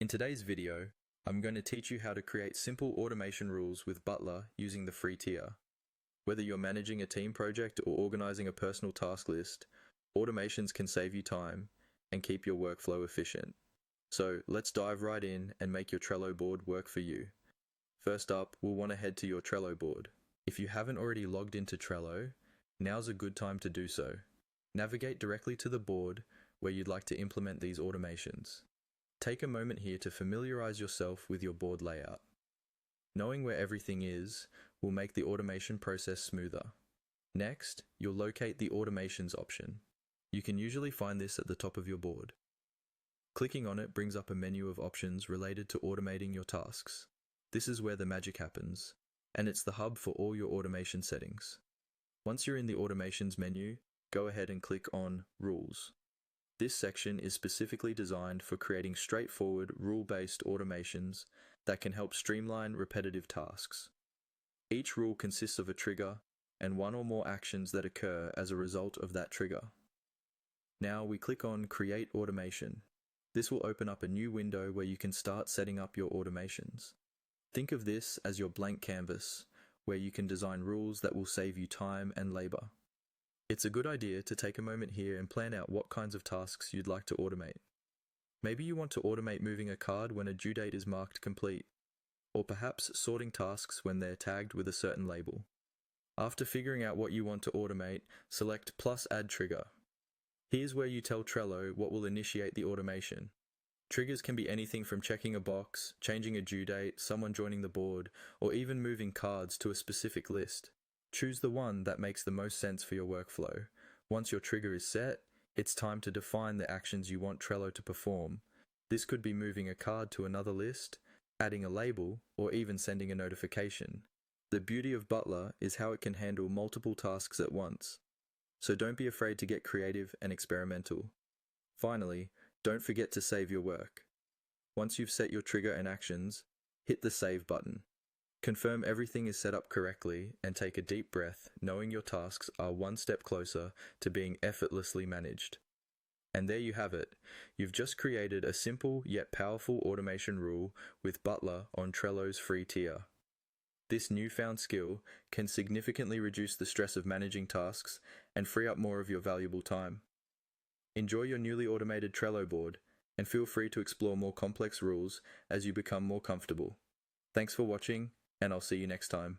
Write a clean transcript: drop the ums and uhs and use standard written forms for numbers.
In today's video, I'm going to teach you how to create simple automation rules with Butler using the free tier. Whether you're managing a team project or organizing a personal task list, automations can save you time and keep your workflow efficient. So let's dive right in and make your Trello board work for you. First up, we'll want to head to your Trello board. If you haven't already logged into Trello, now's a good time to do so. Navigate directly to the board where you'd like to implement these automations. Take a moment here to familiarize yourself with your board layout. Knowing where everything is will make the automation process smoother. Next, you'll locate the Automations option. You can usually find this at the top of your board. Clicking on it brings up a menu of options related to automating your tasks. This is where the magic happens, and it's the hub for all your automation settings. Once you're in the Automations menu, go ahead and click on Rules. This section is specifically designed for creating straightforward, rule-based automations that can help streamline repetitive tasks. Each rule consists of a trigger and one or more actions that occur as a result of that trigger. Now we click on Create Automation. This will open up a new window where you can start setting up your automations. Think of this as your blank canvas, where you can design rules that will save you time and labor. It's a good idea to take a moment here and plan out what kinds of tasks you'd like to automate. Maybe you want to automate moving a card when a due date is marked complete, or perhaps sorting tasks when they're tagged with a certain label. After figuring out what you want to automate, select plus Add Trigger. Here's where you tell Trello what will initiate the automation. Triggers can be anything from checking a box, changing a due date, someone joining the board, or even moving cards to a specific list. Choose the one that makes the most sense for your workflow. Once your trigger is set, it's time to define the actions you want Trello to perform. This could be moving a card to another list, adding a label, or even sending a notification. The beauty of Butler is how it can handle multiple tasks at once. So don't be afraid to get creative and experimental. Finally, don't forget to save your work. Once you've set your trigger and actions, hit the Save button. Confirm everything is set up correctly and take a deep breath, knowing your tasks are one step closer to being effortlessly managed. And there you have it. You've just created a simple yet powerful automation rule with Butler on Trello's free tier. This newfound skill can significantly reduce the stress of managing tasks and free up more of your valuable time. Enjoy your newly automated Trello board and feel free to explore more complex rules as you become more comfortable. Thanks for watching, and I'll see you next time.